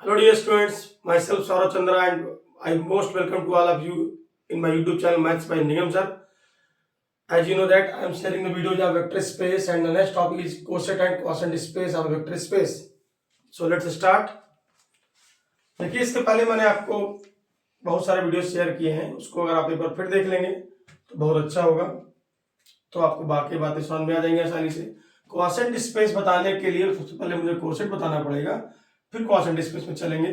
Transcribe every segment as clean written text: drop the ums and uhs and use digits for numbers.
Hello dear students, myself Saurabh Chandra and I most welcome to all of you in my YouTube channel Maths by Nigam sir. As you know that I am sharing the videos of vector space and the next topic is coset and quotient space of vector space. So let's start. देखिए इसके पहले मैंने आपको बहुत सारे video share किए हैं, उसको अगर आप एक बार फिर देख लेंगे तो बहुत अच्छा होगा, तो आपको बाकी बातें समझ में आ जाएंगी आसानी से। क्वोशेंट स्पेस बताने के लिए सबसे पहले मुझे क्वोशेंट बताना पड़ेगा, फिर क्वोशेंट स्पेस में चलेंगे।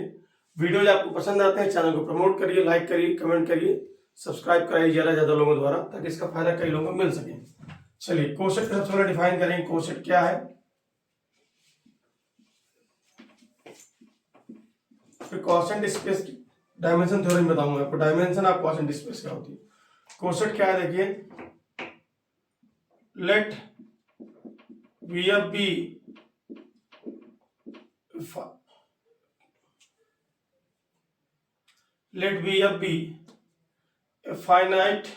वीडियोज आपको पसंद आते हैं, चैनल को प्रमोट करिए, लाइक करिए, कमेंट करिए, सब्सक्राइब कराइए ज्यादा लोगों द्वारा, ताकि इसका फायदा कई लोगों को मिल सके। चलिए क्वोशेंट सबसे पहले डिफाइन करेंगे, क्वोशेंट क्या है, फिर क्वोशेंट स्पेस की डायमेंशन थ्योरम बताऊंगा आपको। डायमेंशन ऑफ क्वोशेंट स्पेस क्या होती है। क्वोशेंट क्या है, देखिए, late VF be let VF be a finite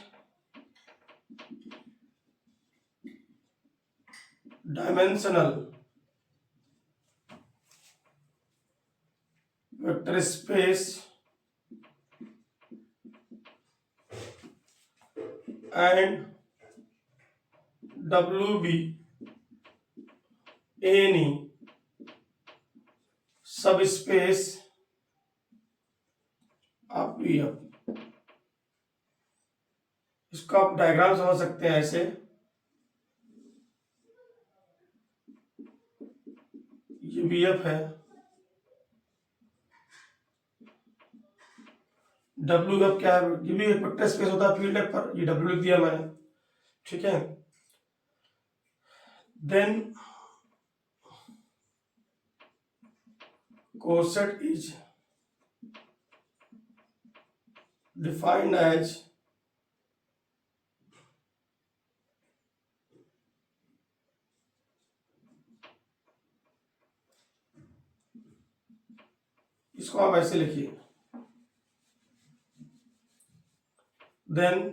dimensional vector space and W be any subspace of VF। इसको आप डायग्राम समझ सकते हैं ऐसे, ये VF है, WF क्या है, ये भी एक वेक्टर स्पेस होता है फील्ड पर, ये W लिख दिया मैंने, ठीक है। Then coset is defined as इसको आप ऐसे लिखिए, then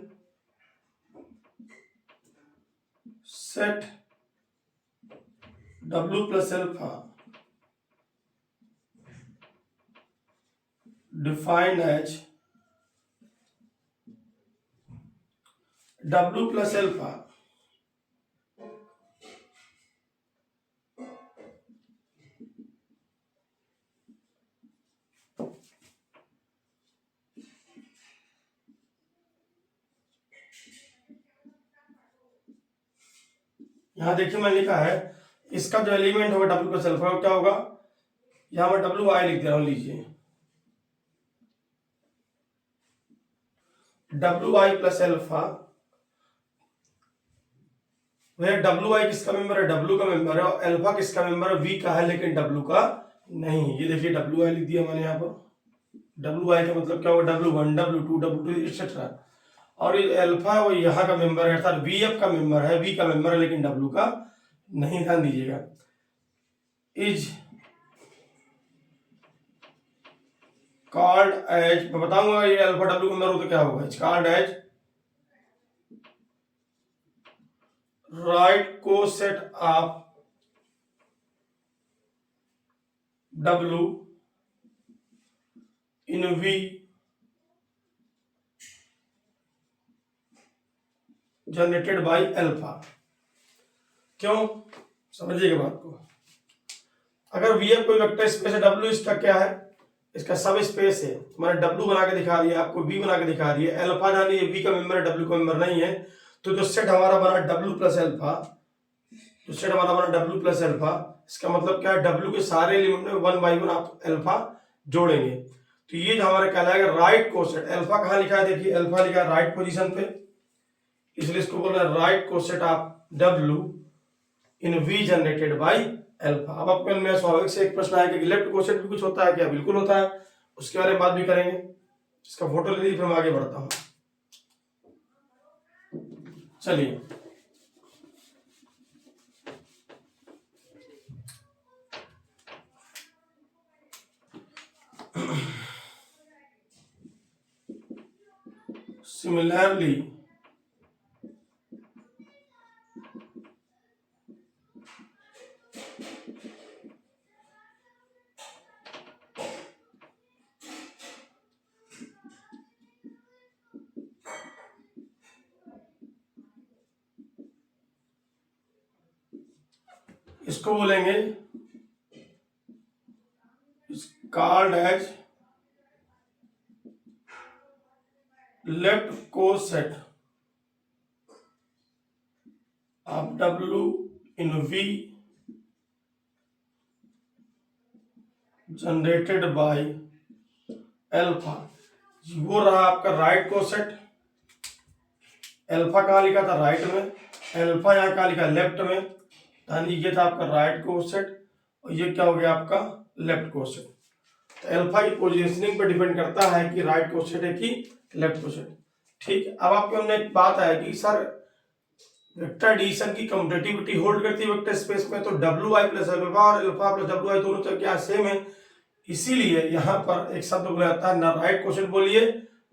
set W plus alpha defined as W plus alpha यहां देखिए मैंने लिखा है, इसका जो एलिमेंट होगा W प्लस अल्फा क्या होगा, यहां मैं WI लिख दे रहा हूं, लीजिए WI प्लस अल्फा। वह WI किसका मेंबर है, W का मेंबर है, और अल्फा किसका मेंबर है, V का है, लेकिन W का नहीं। ये देखिए WI लिख दिया मैंने यहाँ पर। WI का मतलब क्या होगा, W1 W2 W2 एक्सेट्रा, और ये अल्फा वो यहाँ का मेंबर है, अर्थात VF का मेंबर है, V का मेंबर है, लेकिन W का नहीं। ध्यान दीजिएगा, इज कॉल्ड एज, मैं बताऊंगा ये अल्फा W का मेंबर हो तो क्या होगा, is called as right coset of W in V generated by alpha. क्यों, समझिएगा बात को। अगर VF कोई वेक्टर स्पेस है, W इसका क्या है, इसका सब स्पेस है, तो मैंने W बना के दिखा दिया आपको, V बना के दिखा दिया। अल्फा जानिए V का मेंबर है, W का मेंबर नहीं है, तो जो सेट हमारा बना W प्लस अल्फा, जो सेट हमारा बना W प्लस अल्फा, इसका मतलब क्या है, W के सारे एलिमेंट में 1 बाई 1 आप अल्फा जोड़ेंगे, तो ये जो हमारा कहलाएगा राइट कोसेट। अल्फा कहाँ लिखा है, देखिए अल्फा लिखा है राइट पोजीशन पे, इसलिए इसको बोल रहे हैं right coset of W in V generated by alpha. अब आपके मन में स्वाभाविक से एक प्रश्न आएगा कि लेफ्ट कोसेट भी कुछ होता है क्या, बिल्कुल होता है, उसके बारे में बात भी करेंगे। इसका फोटो ले लीजिए, फिर मैं आगे बढ़ता हूं। चलिए सिमिलरली इसको बोलेंगे called as left coset of W in V generated by alpha. वो रहा आपका राइट कोसेट। एल्फा कहाँ लिखा था? राइट में। एल्फा यहाँ कहाँ लिखा? लेफ्ट में। यानी ये था आपका राइट कोसेट और ये क्या हो गया आपका? Left coset. तो एल्फा की पोजीशनिंग पर डिपेंड करता है कि राइट कोसेट है कि लेफ्ट कोसेट। ठीक। अब आपके हमने एक बात आएगी, सर वेक्टर एडिशन की कम्यूटेटिविटी होल्ड करती है वेक्टर स्पेस में, तो WI प्लस अल्फा और अल्फा प्लस WI दोनों तो क्या सेम है, इसीलिए यहाँ पर एक शब्द बोला जाता है, ना राइट कोसेट बोलिए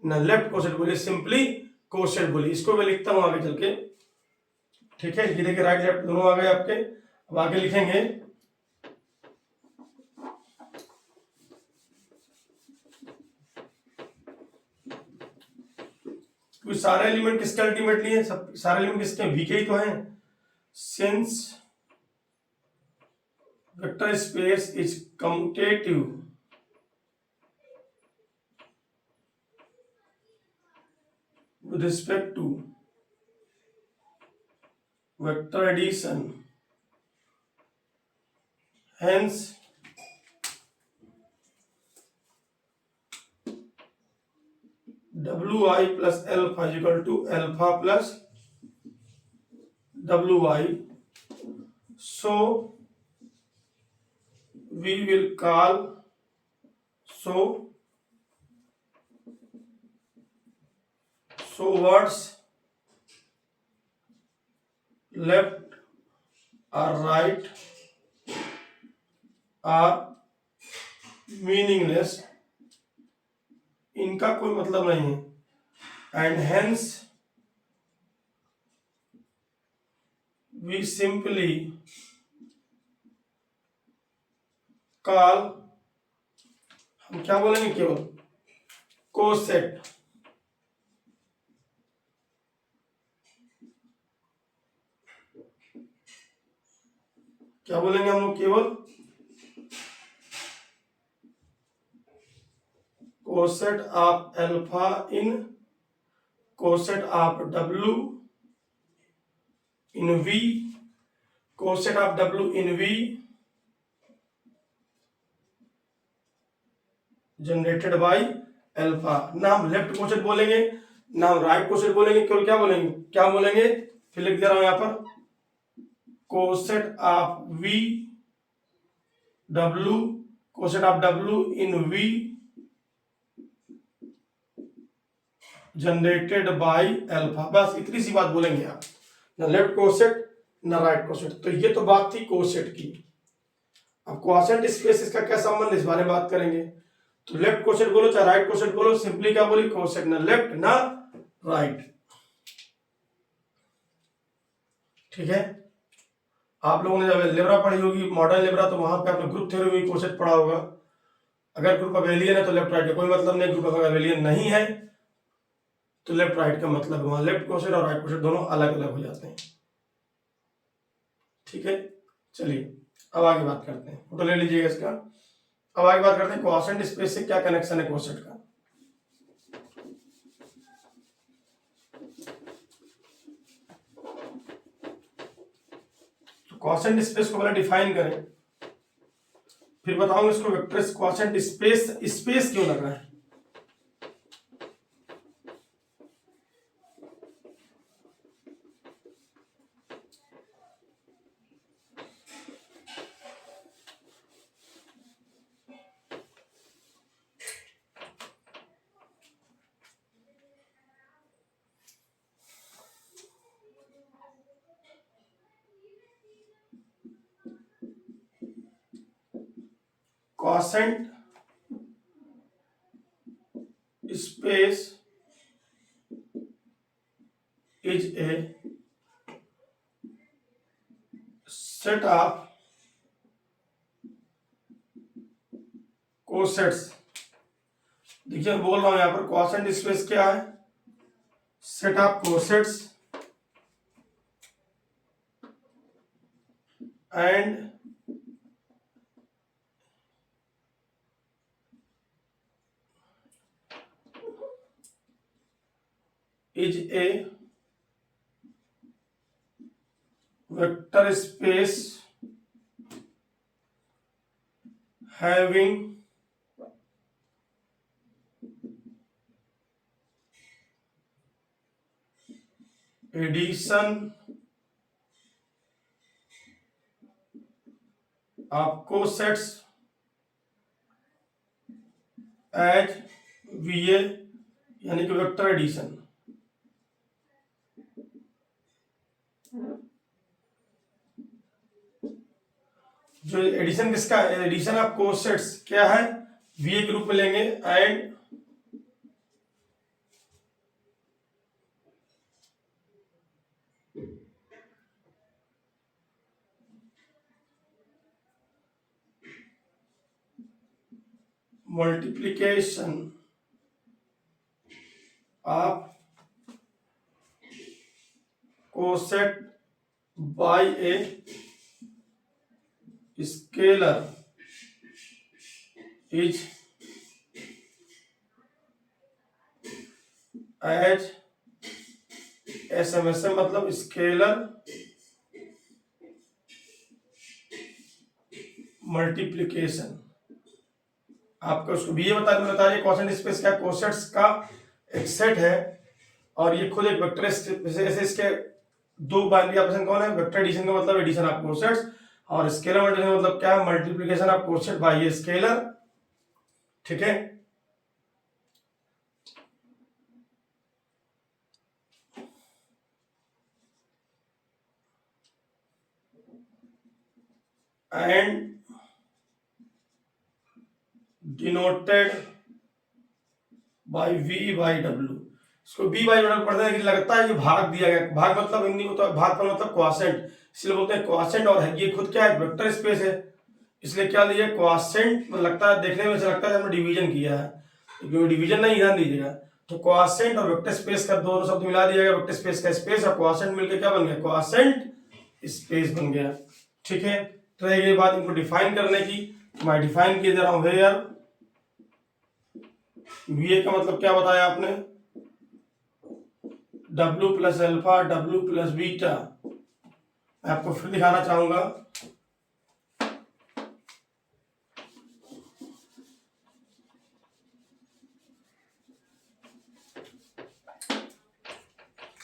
ना लेफ्ट कोसेट बोलिए, सिंपली कोसेट बोलिए। इसको मैं लिखता हूँ आगे चल के। ठीक है, ये देखिए राइट लेफ्ट दोनों आ गए आपके। अब आगे लिखेंगे क्योंकि सारे एलिमेंट किसके अल्टीमेटली है? सब सारे एलिमेंट किसके? वी के ही तो हैं। Since vector space is commutative with respect to vector addition, hence WI plus alpha is equal to alpha plus WI. So we will call so words left or right are meaningless, इनका कोई मतलब नहीं है, and hence we simply call, हम क्या बोलेंगे? केवल coset. क्या बोलेंगे हम लोग? केवल coset of alpha in coset of W in V, coset of W in V generated by alpha. ना हम लेफ्ट कोसेट बोलेंगे ना हम राइट कोसेट बोलेंगे, केवल क्या बोलेंगे? क्या बोलेंगे? फिर लिख दे रहा हूं यहां पर, coset of V W, coset of W in V generated by alpha. बस इतनी सी बात बोलेंगे आप, ना लेफ्ट कोसेट ना राइट कोसेट। तो ये तो बात थी कोसेट की। अब क्वोशिएंट स्पेस इसका क्या संबंध, इस बारे में बात करेंगे। तो लेफ्ट कोसेट बोलो चाहे राइट कोसेट बोलो, सिंपली क्या बोली? कोसेट, ना लेफ्ट ना राइट। ठीक है, आप लोगों ने जब एलजेब्रा पढ़ी होगी, मॉडर्न एलजेब्रा, तो वहां पे आपने ग्रुप थ्योरी में कोसेट पढ़ा होगा। अगर ग्रुप अबेलियन है तो लेफ्ट राइट का कोई मतलब नहीं, ग्रुप अगर अबेलियन नहीं है तो लेफ्ट राइट का मतलब, वहां लेफ्ट कोसेट और राइट कोसेट दोनों अलग अलग हो जाते हैं। ठीक है, चलिए अब आगे बात करते हैं। फोटो ले लीजिएगा इसका। अब आगे बात करते हैं क्वोशिएंट स्पेस से क्या कनेक्शन है कोसेट का। तो क्वोशिएंट स्पेस को पहले डिफाइन करें, फिर बताऊंगा इसको वेक्टर क्वोशिएंट स्पेस स्पेस क्यों लग रहा है। Quotient space is a set of cosets. देखिए मैं बोल रहा हूं यहां पर क्वोशिएंट स्पेस क्या है? Set of cosets and is a vector space having addition of cosets as VA, यानी कि वेक्टर एडिशन। जो एडिशन किसका, एडिशन ऑफ कोसेट्स क्या है, वीए के रूप में लेंगे, and multiplication of coset by a scalar is as SMSM, मतलब स्केलर मल्टीप्लीकेशन। आपको उसको भी ये बता रही कोसेंट स्पेस क्या, कोसेट्स का एक सेट है और ये खुद एक वेक्टर स्पेस है। इसके दो बाइनरी ऑपरेशन कौन है, वेक्टर एडिशन का मतलब एडिशन ऑफ कोसेट्स, और स्केलर मल्टीप्लिकेशन मतलब क्या है, multiplication of coset by scalar. ठीक है, and denoted by V by W. इसको बी बाई डब्ल्यू पढ़ते हैं कि लगता है ये भाग दिया गया, भाग मतलब हिंदी में तो भाग का मतलब क्वासेंट, इसलिए बोलते हैं क्वासेंट। और ये खुद क्या है, वेक्टर स्पेस है, इसलिए क्या लिया क्वासेंट। लगता है देखने में से लगता है हमने डिवीजन किया है, क्योंकि डिवीजन नहीं, ध्यान दीजिएगा। तो क्वासेंट और वेक्टर स्पेस का दोनों शब्द मिला दिया गया, वेक्टर स्पेस का स्पेस और क्वासेंट मिलकर क्या बन गया, क्वासेंट स्पेस बन गया। ठीक है, तो ये बात इनको डिफाइन करने की, मैं डिफाइन किए दे रहा हूं यार। वीए का मतलब क्या बताया आपने, W plus alpha, W plus beta. मैं आपको फिर दिखाना चाहूंगा,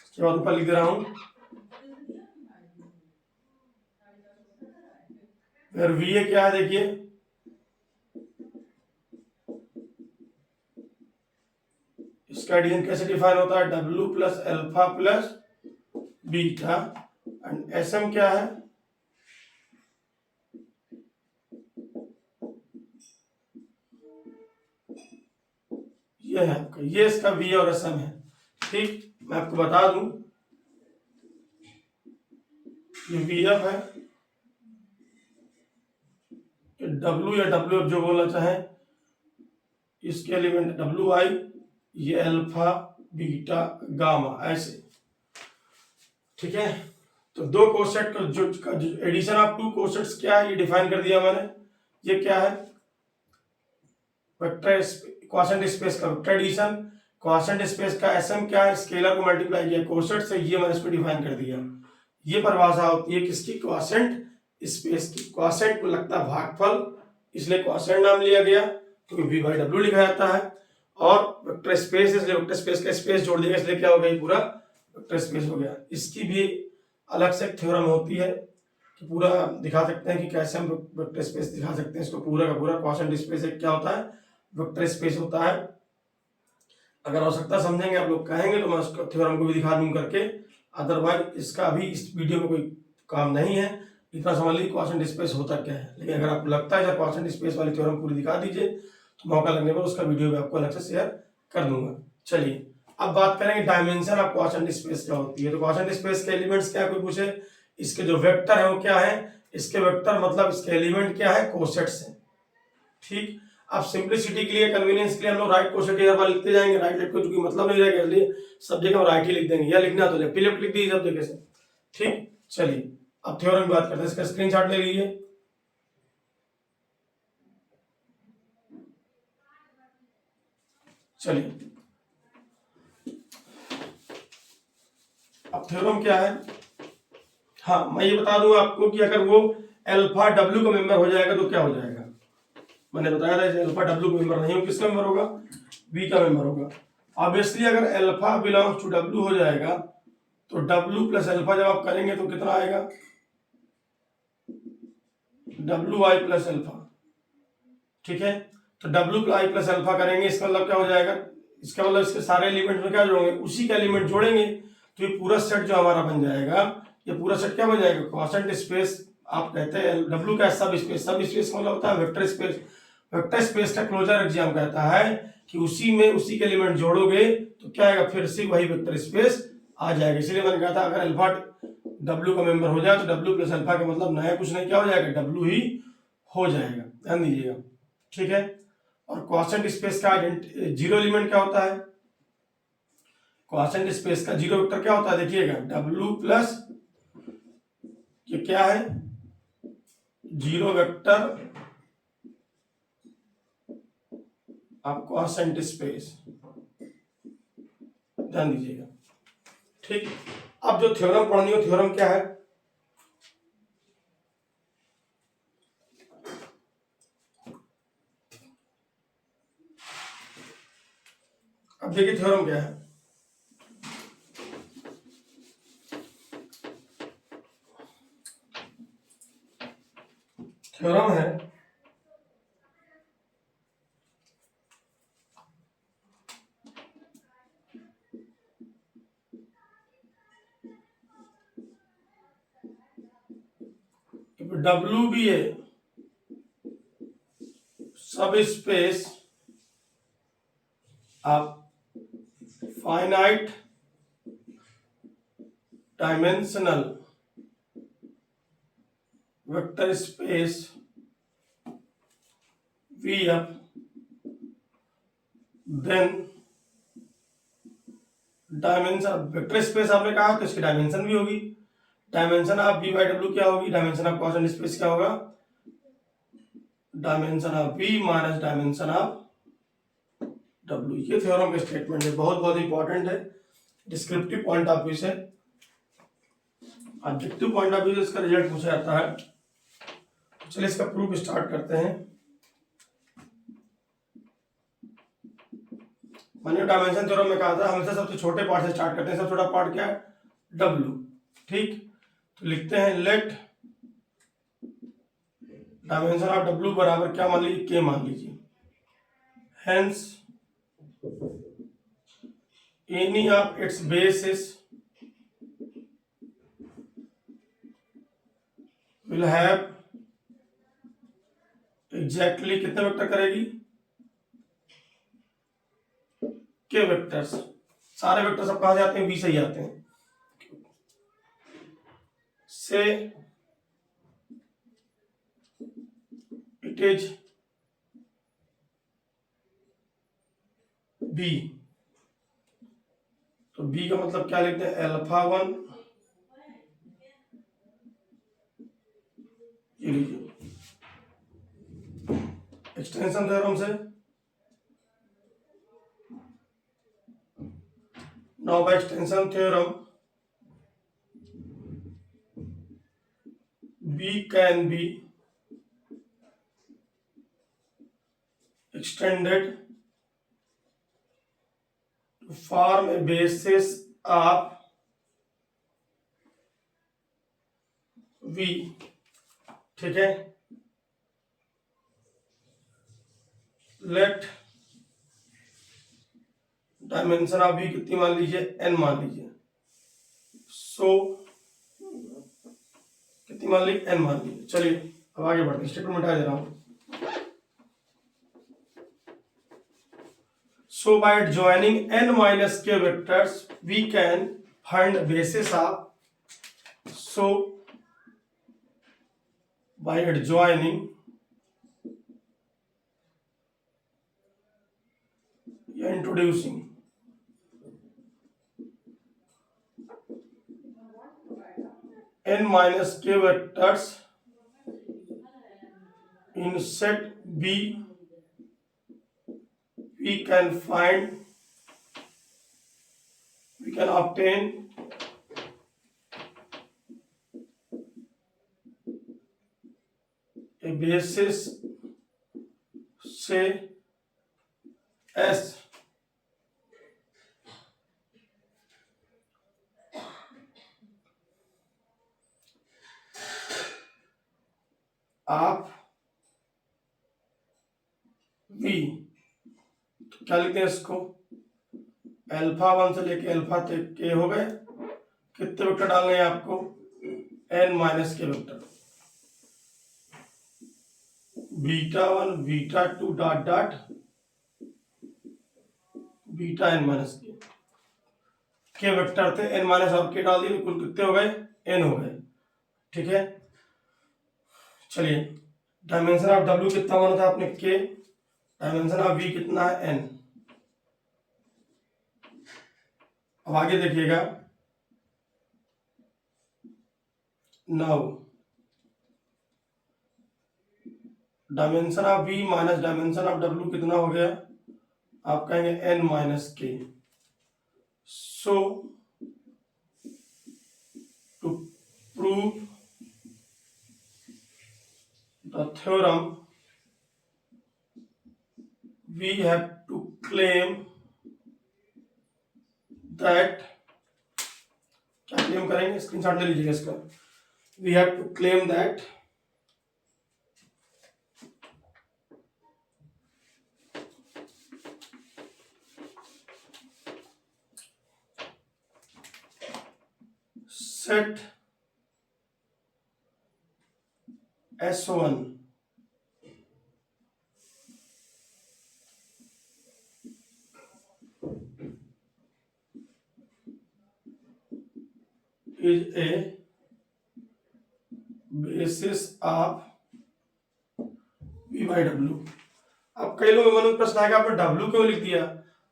इसके बाद ऊपर लिख दे रहा हूं, फिर वीए क्या है देखिए, इसका एडिशन कैसे डिफाइन होता है, W plus alpha plus beta, and SM क्या है, ये है आपका, ये इसका V और SM है। ठीक, मैं आपको बता दूं, ये VF है, W या WF जो बोलना चाहे, इसके एलिमेंट WI, ये अल्फा बीटा गामा ऐसे। ठीक है, तो दो कोसेट का जो एडिशन ऑफ टू कोसेट्स क्या है, ये डिफाइन कर दिया मैंने। ये क्या है, वेक्टर क्वासेंट स्पेस का वेक्टर एडिशन, क्वासेंट स्पेस का SM क्या है, स्केलर को मल्टीप्लाई किया कोसेट से, ये मैंने इसको डिफाइन कर दिया। ये परिभाषा होती है किसकी, क्वासेंट स्पेस की। क्वासेंट को लगता है भागफल, इसलिए क्वासेंट नाम लिया गया, क्योंकि V बाई W लिखा जाता है, और वेक्टर स्पेस इसलिए वेक्टर स्पेस का स्पेस जोड़ दिया, इसलिए क्या हो गया, पूरा वेक्टर स्पेस हो गया। इसकी भी अलग से थ्योरम होती है कि पूरा दिखा सकते हैं कि कैसे हम वेक्टर स्पेस दिखा सकते हैं, इसको पूरा का पूरा क्वासेंट स्पेस एक क्या होता है, वेक्टर स्पेस होता है। अगर आवश्यकता समझेंगे आप लोग कहेंगे तो मैं उसका थ्योरम को भी दिखा दूं करके, अदरवाइज इसका अभी इस वीडियो में कोई काम नहीं है। इतना समझ लीजिए क्वासेंट स्पेस होता क्या है, लेकिन अगर आपको लगता है क्वासेंट स्पेस वाली थ्योरम पूरी दिखा दीजिए तो मौका लगने पर उसका वीडियो भी आपको अलग से शेयर कर दूंगा। चलिए अब बात करेंगे डायमेंशन ऑफ क्वासेंट स्पेस क्या होती है। तो क्वासेंट स्पेस के एलिमेंट्स क्या, कोई पूछे इसके जो वेक्टर है वो क्या है, इसके वेक्टर मतलब इसके एलिमेंट क्या है, कोसेट्स है। ठीक, अब सिंपलिसिटी के लिए, कन्वीनियंस के लिए हम लोग राइट कोसेट हर बार लिखते जाएंगे, राइट लेफ्ट को क्योंकि मतलब नहीं रहेगा, इसलिए सब जगह हम राइट ही लिख देंगे, या लिखना तो लेफ्ट लेफ्ट लिख दीजिए सब जगह से। ठीक, चलिए अब थ्योरम की बात करते हैं, इसका स्क्रीनशॉट ले लीजिए। चलिए थ्योरम क्या है, हाँ मैं ये बता दूं आपको कि अगर वो अल्फा डब्ल्यू का मेंबर हो जाएगा तो क्या हो जाएगा। मैंने बताया था अल्फा डब्ल्यू का मेंबर नहीं हो, किसका मेंबर होगा, वी का मेंबर होगा। ऑब्वियसली अगर अल्फा बिलोंग्स टू डब्ल्यू हो जाएगा तो डब्ल्यू प्लस अल्फा जब आप करेंगे तो कितना आएगा, डब्ल्यू आई प्लस अल्फा। ठीक है, तो डब्ल्यू आई प्लस अल्फा करेंगे, इसका मतलब क्या हो जाएगा, इसका मतलब इसके सारे एलिमेंट में क्या जोड़ेंगे, उसी का एलिमेंट जोड़ेंगे, तो ये पूरा सेट जो हमारा बन जाएगा, ये पूरा सेट क्या बन जाएगा, क्वोशंट स्पेस। आप कहते हैं डब्ल्यू का सब स्पेस का मतलब होता है वेक्टर स्पेस। वेक्टर स्पेस का क्लोजर एग्जाम कहता है कि उसी में उसी के एलिमेंट जोड़ोगे तो क्या आएगा, फिर से वही वेक्टर स्पेस आ जाएगा। इसलिए मैंने कहा था अगर अल्फा डब्ल्यू का मेंबर हो जाए तो डब्ल्यू प्लस अल्फा का मतलब नया कुछ नहीं, क्या हो जाएगा, डब्ल्यू ही हो जाएगा, ध्यान दीजिएगा। ठीक है, और क्वोशंट स्पेस का जीरो एलिमेंट क्या होता है, क्वोशंट स्पेस का जीरो वेक्टर क्या होता है, देखिएगा डब्ल्यू प्लस ये क्या है, zero vector of quotient space, ध्यान दीजिएगा। ठीक, अब जो थ्योरम पढ़नी हो, थ्योरम क्या है, अब देखिए थ्योरम क्या है। थ्योरम है W be a sub space of finite dimensional vector space V F, then dimension vector space आपने कहा तो इसकी डायमेंशन भी होगी, dimension of V by W क्या होगी, डायमेंशन ऑफ क्वोशंट स्पेस क्या होगा, dimension of V minus dimension of W. ये थ्योरम का स्टेटमेंट है, बहुत बहुत इंपॉर्टेंट है, डिस्क्रिप्टिव पॉइंट ऑफ व्यू से। ऑब्जेक्टिव पॉइंट ऑफ व्यू से इसका रिजल्ट पूछा जाता है। चलिए इसका प्रूफ स्टार्ट करते हैं। मैंने डायमेंशन थ्योरम में कहा था हमेशा सबसे छोटे पार्ट से स्टार्ट करते हैं, सबसे छोटा पार्ट क्या है, डब्ल्यू। ठीक, तो लिखते हैं लेट डायमेंशन ऑफ डब्ल्यू बराबर क्या मान लीजिए, के मान लीजिए, hence any of its basis will have exactly कितने वेक्टर करेगी, के वेक्टर्स। सारे वेक्टर सब कहा जाते हैं, वी से ही आते हैं, से इट इज बी। तो बी का मतलब क्या लिखते हैं, अल्फा वन, ये लीजिए एक्सटेंशन थ्योरम से। Now by extension theorem B can be extended to form a basis of V। ठीक है, लेट डायमेंशन ऑफ V कितनी मान लीजिए, n मान लीजिए, सो कितनी मान ली, n मान लीजिए। चलिए अब आगे बढ़ते हैं, स्टेटमेंट मिटा दे रहा हूं। So by joining n minus k vectors, we can find the basis of. So by adjoining introducing n minus k vectors in set B, we can obtain basis से एस आप वी, तो क्या लिखते हैं इसको, अल्फा 1 से लेके alpha तक के हो गए। कितने वेक्टर डालने हैं आपको, n माइनस के vector, beta 1 beta 2 dot dot beta n minus के वेक्टर थे, n माइनस और के डाल दिए, कुल कितने हो गए, n हो गए। ठीक है, चलिए डायमेंशन ऑफ w कितना माना था आपने, k, डायमेंशन ऑफ v कितना है, n। अब आगे देखिएगा, now dimension of v minus dimension of w कितना हो गया, आप कहेंगे n minus K. So to prove the theorem we have to claim that, क्या क्लेम करेंगे, स्क्रीनशॉट ले लीजिएगा इसका। we have to claim that set S1 is a basis of v by w। अब कई लोगों के मन में प्रश्न आएगा आपने w क्यों लिख दिया।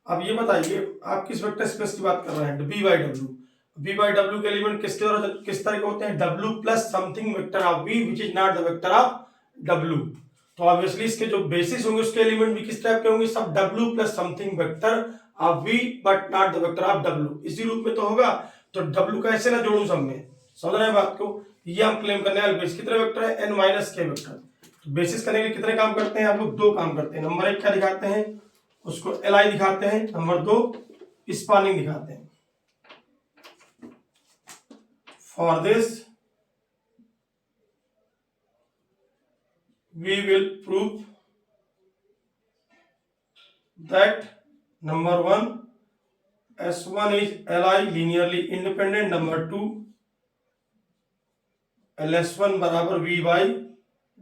अब ये बताइए आप किस वेक्टर स्पेस की बात कर रहे हैं, v by w। v by w के एलिमेंट किसके द्वारा किस तरह के होते हैं, w plus something vector of v which is not the vector of w। तो ऑब्वियसली इसके जो बेसिस होंगे उसके एलिमेंट भी किस टाइप के होंगे, सब w plus something vector of v but not the vector of w, इसी रूप में तो होगा। तो w कैसे ना जोड़ूं सब में, समझ रहे हैं बात को। ये हम क्लेम करने वाले बेस कितने वेक्टर है, n माइनस के वेक्टर। तो बेसिस करने के लिए कितने काम करते हैं आप लोग, दो काम करते हैं। नंबर 1 क्या दिखाते हैं, उसको li दिखाते हैं, नंबर 2 स्पैनिंग दिखाते हैं। For this we will prove that number 1 S1 is Li linearly independent, number 2 LS1 बराबर V by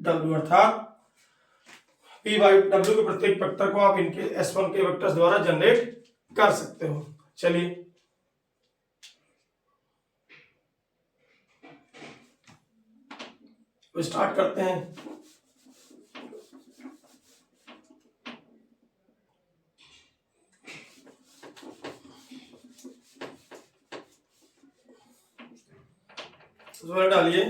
W, अर्थात V by W के प्रत्येक वेक्टर को आप इनके S1 के वेक्टर्स द्वारा जनरेट कर सकते हो। चलिए तो स्टार्ट करते हैं। डालिए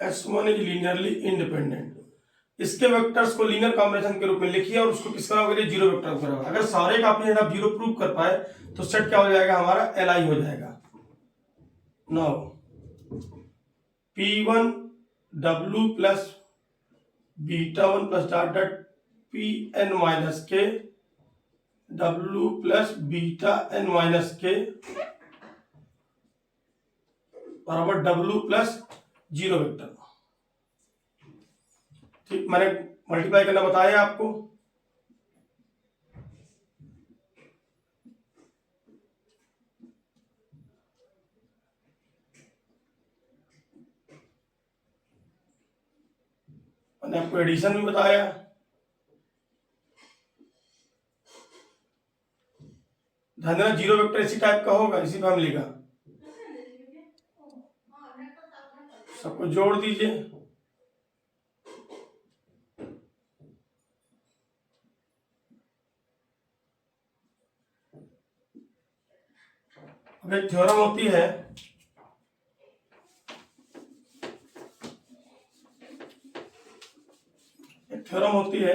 S1 इज लीनियरली इंडिपेंडेंट। इसके वेक्टर्स को लीनियर कॉम्बिनेशन के रूप में लिखिए और उसको किसका हो गया, जीरो वेक्टर करा। अगर सारे का आपने आप जीरो प्रूव कर पाए तो सेट क्या हो जाएगा हमारा, Li हो जाएगा। Now P1 W plus beta 1 plus dot dot Pn minus K W plus beta n minus के बराबर W प्लस जीरो वेक्टर। ठीक, मैंने मल्टीप्लाई करना बताया आपको। मैंने आपको एडिशन भी बताया। ध्यान देना जीरो वेक्टर इसी टाइप का होगा, इसी फैमिली का। सबको जोड़ दीजिए। अब एक थ्योरम होती है, थ्योरम होती है,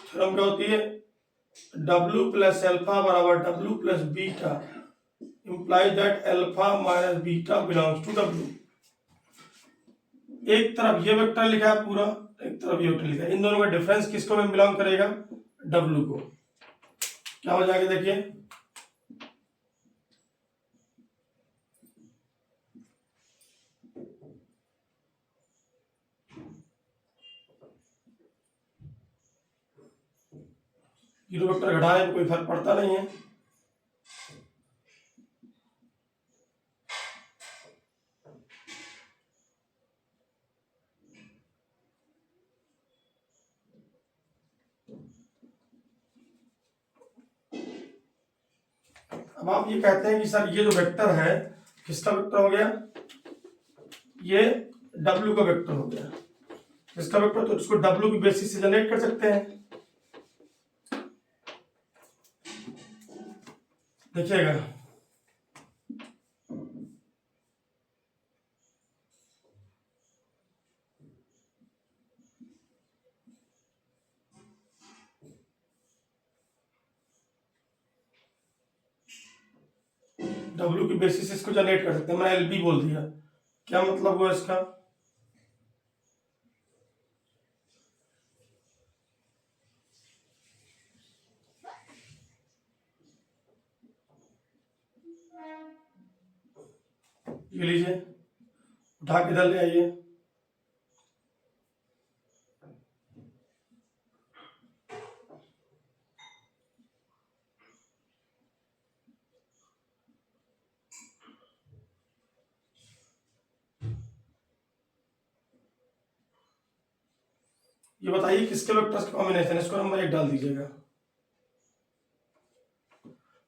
थ्योरम क्या होती है, W प्लस अल्फा बराबर W plus beta implies that alpha minus beta belongs to W। एक तरफ ये वेक्टर लिखा है पूरा, एक तरफ ये वेक्टर लिखा है, इन दोनों का डिफरेंस किसको में बिलोंग करेगा? W को। क्या हो जाएगा देखिए, जीरो वेक्टर घटाने में कोई फर्क पड़ता नहीं है। अब आप ये कहते हैं कि सर ये जो वेक्टर है किसका वेक्टर हो गया? ये W का वेक्टर हो गया। इसका वेक्टर तो इसको W की बेसिस से जनरेट कर सकते हैं। देखिएगा, W की बेसिस इसको जनरेट कर सकते हैं। मैंने LB बोल दिया, क्या मतलब हुआ इसका? ये लीजिए, उठा के इधर ले आइए। ये बताइए किसके वेक्टर्स का कॉम्बिनेशन है? इसको नंबर 1 डाल दीजिएगा।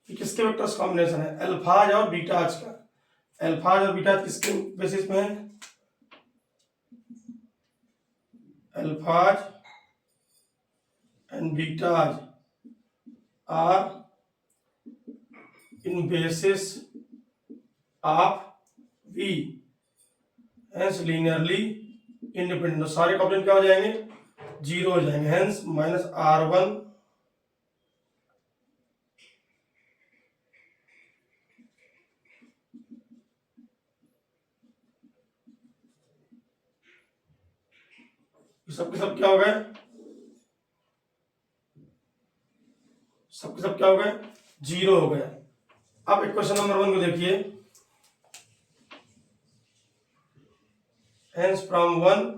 ये किसके वेक्टर्स कॉम्बिनेशन है? अल्फाज और बीटाज का। अल्फाज और बीटाज किसके बेसिस में है? Alphas and betas are in basis of V, hence linearly independent. सारे कॉम्पोनेंट क्या हो जाएंगे? 0 हो जाएंगे, हेंस -R1 सबके सब क्या हो गए? सबके सब क्या हो गए? 0 हो गए। अब इक्वेशन नंबर 1 को देखिए, hence from 1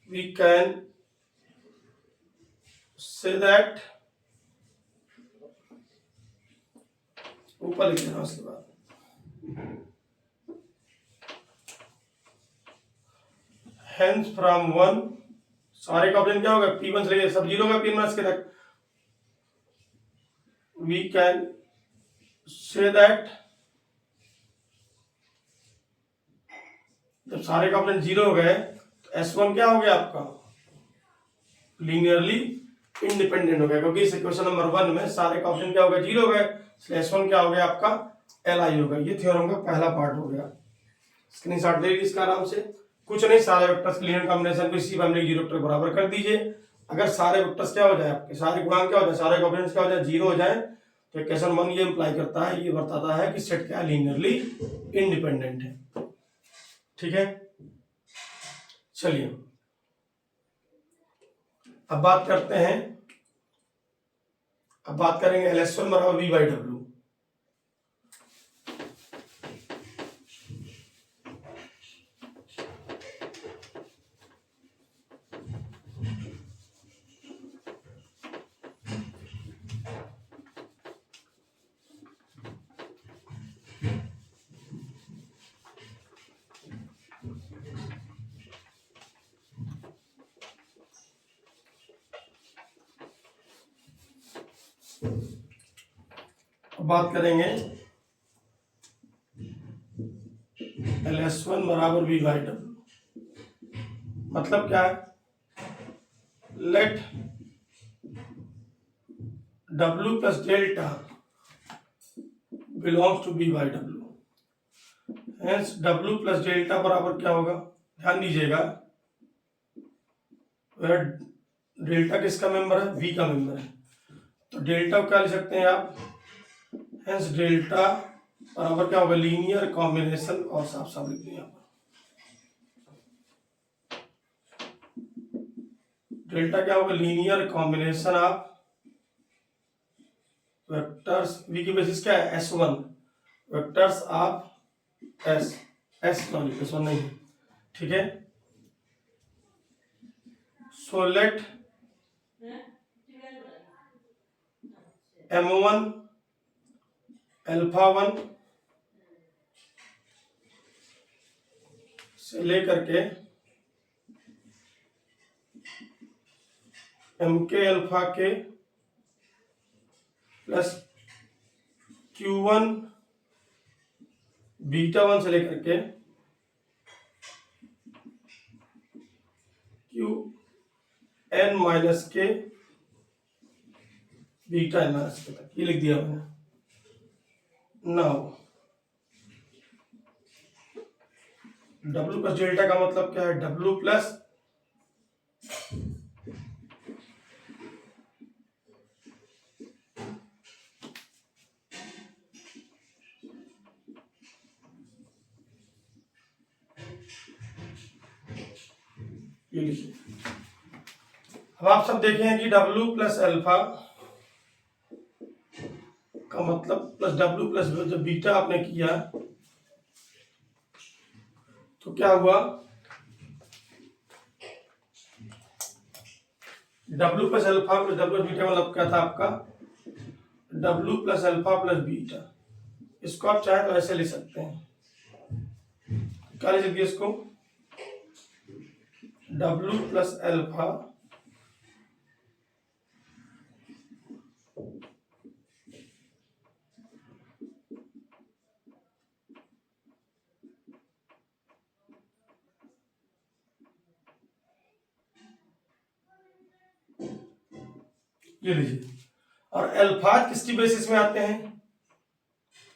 we can say that, ऊपर लिख देना उसके बाद, hence from 1 सारे का ऑप्शन क्या होगा? P1 से लेके सब 0 का P1 के तक we can say that, जब सारे का ऑप्शन 0 हो गए तो S1 क्या हो गया आपका? लीनियरली इंडिपेंडेंट हो गया, क्योंकि इस इक्वेशन नंबर 1 में सारे का ऑप्शन क्या हो गया? 0 हो गए, इसलिए S1 क्या हो गया आपका? Li हो गया। ये थ्योरम का पहला पार्ट हो गया। स्क्रीनशॉट ले लीजिए इसका आराम से। कुछ नहीं, सारे वेक्टर्स के लीनियर कॉम्बिनेशन को इसी फैमिली के जीरो वेक्टर बराबर कर दीजिए। अगर सारे वेक्टर्स क्या हो जाए आपके, सारे गुणांक क्या हो जाए, सारे कॉम्बिनेशन क्या हो जाए? 0 हो जाए, तो इक्वेशन 1 ये इंप्लाई करता है, ये बताता है कि सेट क्या लीनियरली इंडिपेंडेंट है। ठीक है, चलिए अब बात करते हैं, अब बात करेंगे LS1 बराबर V/W। अब बात करेंगे LS1 बराबर V/W। मतलब क्या है? Let W plus delta belongs to V/W, hence W plus delta बराबर क्या होगा? ध्यान दीजिएगा, डेल्टा किसका मेंबर है, वी का मेंबर है। तो डेल्टा को क्या लिख सकते हैं आप, हेंस डेल्टा बराबर क्या होगा, लीनियर कॉम्बिनेशन, और साफ साफ लिख दिया डेल्टा क्या होगा, linear combination of vectors, V की बेसिस क्या है, S1, vectors of sorry S1 नहीं, ठीक है। सो लेट M1 α1 से लेकर के MK अल्फा के प्लस Q1 β1 से लेकर के Qn minus K beta n minus के तक, ये लिख दिया मैंने। नाउ W प्लस डेल्टा का मतलब क्या है, W प्लस ये लिखिए। अब आप सब देखें कि W प्लस अल्फा का मतलब प्लस W प्लस जब बीटा आपने किया तो क्या हुआ, W plus alpha plus W plus beta मतलब क्या था आपका, W plus alpha plus beta. इसको आप चाहे तो ऐसे लिख सकते हैं, क्या लिख सकते हैं इसको, W प्लस अल्फा ये लीजिए। और अल्फाज किसकी बेसिस में आते हैं,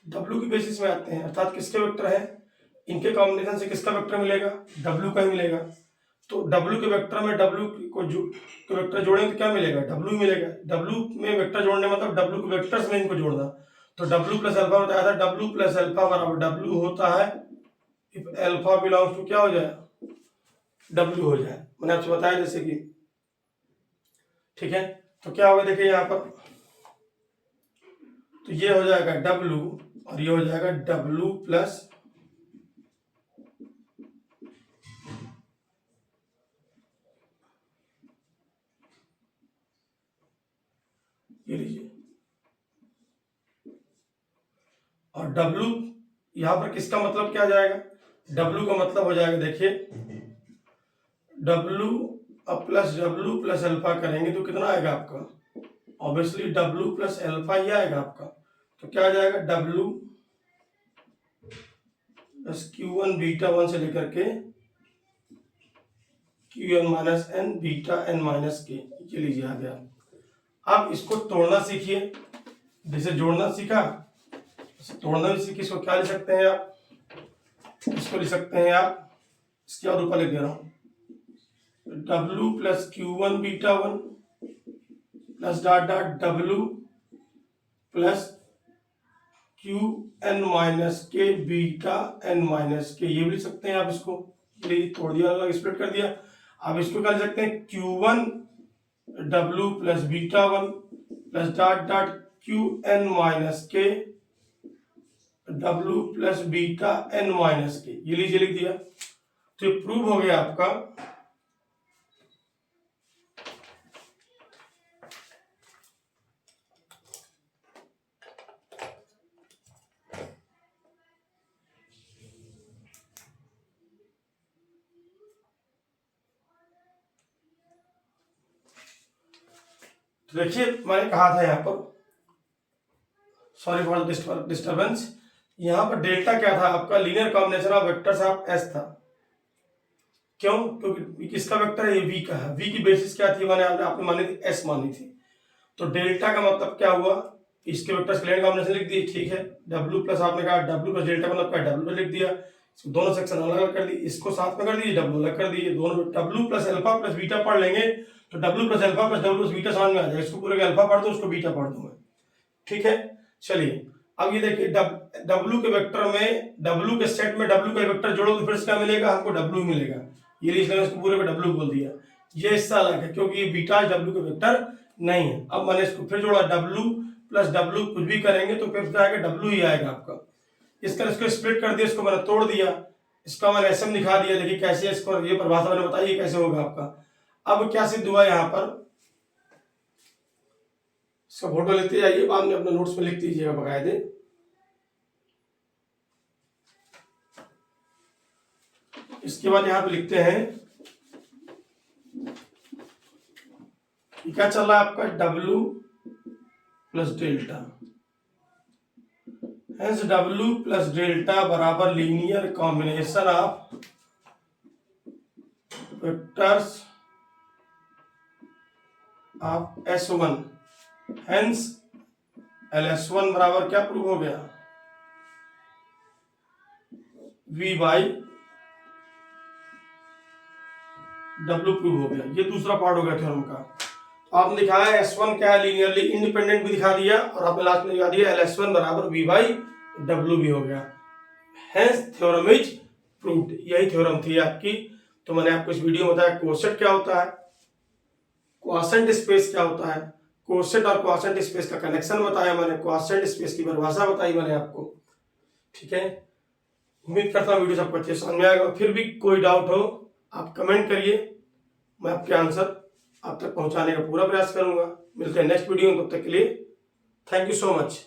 W की बेसिस में आते हैं, अर्थात किसके वेक्टर हैं, इनके कॉम्बिनेशन से किसका वेक्टर मिलेगा, W का ही मिलेगा। तो W के वेक्टर में W को वेक्टर जोड़ेंगे तो क्या मिलेगा, W मिलेगा। W में वेक्टर जोड़ने मतलब W के वेक्टर्स में इनको जोड़ना, तो W प्लस अल्फा बताया था, W प्लस अल्फा बराबर W होता है इफ अल्फा बिलोंग्स टू क्या हो जाए, W हो जाए। मैंने आपसे बताया जैसे कि, ठीक है। तो क्या होगा देखिए यहाँ पर, तो ये हो जाएगा W और ये हो जाएगा W प्लस ये लीजिए, और W यहां पर किसका मतलब क्या आ जाएगा, W का मतलब हो जाएगा देखिए W प्लस अल्फा करेंगे तो कितना आएगा आपका, ऑब्वियसली W प्लस अल्फा ही आएगा आपका। तो क्या आ जाएगा, W प्लस Q1 β1 से लेकर के Qn minus n beta n minus K, ये लीजिए आ गया। आप इसको तोड़ना सीखिए, जैसे जोड़ना सीखा तोड़ना भी सीखिए। इसको क्या लिख सकते हैं आप, इसको लिख सकते हैं आप, इसके और ऊपर लिख दे रहा हूं, W plus Q1 β1 plus dot dot W प्लस Qn minus K beta n minus K, ये भी लिख सकते हैं आप। इसको तोड़ दिया, अलग स्प्लिट कर दिया। आप इसको क्या लिख सकते हैं, Q1 W plus β1 plus dot dot Qn minus K W plus beta n minus K, ये लीजिए लिख दिया। तो ये प्रूव हो गया आपका तो देखिए मैंने कहा था यहाँ पर, सॉरी फॉर डिस्टर्बेंस, यहाँ पर डेल्टा क्या था आपका, linear combination of vectors of S था। क्यों, क्योंकि किसका वेक्टर है, ये V का है। V की बेसिस क्या थी, मैंने आपने मानी थी S मानी थी। तो डेल्टा का मतलब क्या हुआ, इसके वेक्टर्स के लीनियर कॉम्बिनेशन लिख दिए, ठीक है। W प्लस आपने कहा W प्लस डेल्टा मतलब क्या, W लिख दिया। दोनों सेक्शन अलग अलग कर दी, इसको साथ में कर दिए, W अलग कर दिए। दोनों W plus alpha plus beta पढ़ लेंगे तो W plus alpha plus W plus beta समझ में आ जाएगा। इसको पूरे का अल्फा पढ़ दो, उसको बीटा पढ़ दो मैं, ठीक है। चलिए अब ये देखिए डब्ल्यू के वेक्टर में, डब्ल्यू के सेट में डब्ल्यू का वेक्टर जोड़ो तो फिर इसका मिलेगा हमको डब्ल्यू मिलेगा। ये लिख लेना, इसको पूरे को डब्ल्यू बोल दिया। ये हिस्सा अलग है क्योंकि ये बीटा डब्ल्यू का वेक्टर नहीं है। अब मैंने इसको फिर जोड़ा, डब्ल्यू प्लस डब्ल्यू कुछ भी करेंगे तो फिर क्या आएगा, डब्ल्यू ही आएगा आपका। इसको स्प्लिट कर दिया, इसको मैंने तोड़ दिया, इसका मैंने एसएम दिखा दिया। देखिए कैसे इसको, ये परिभाषा मैंने बताई कैसे होगा आपका। अब क्या सिद्ध हुआ यहाँ पर, इसका फोटो लेते जाइए, बाद में अपने नोट्स में लिख दीजिएगा बकायदे। इसके बाद यहाँ पे लिखते हैं क्या चल रहा है आपका, W plus delta, hence W plus delta बराबर linear combination of vectors of S1, hence LS1 बराबर क्या प्रूव हो गया, V बाई W प्रूव हो गया। ये दूसरा पार्ट हो गया थ्योरम का। आपने दिखाया S1 क्या है, लीनियरली इंडिपेंडेंट भी दिखा दिया, और आपने लास्ट में दिखा दिया LS1 बराबर V बाई W भी हो गया। Hence theorem is proved. यही थ्योरम थी आपकी। तो मैंने आपको इस वीडियो में बताया कोसेट क्या होता है, क्वासेंट स्पेस क्या होता है, कोसेट और क्वासेंट स्पेस का कनेक्शन बताया मैंने, क्वासेंट स्पेस की परिभाषा बताई मैंने आपको, ठीक है। उम्मीद करता हूँ वीडियो सबको अच्छे समझ में आएगा। फिर भी कोई डाउट हो आप कमेंट करिए, मैं आपके आंसर आप तक पहुंचाने का पूरा प्रयास करूंगा। मिलते हैं नेक्स्ट वीडियो में, तब तक के लिए थैंक यू सो मच।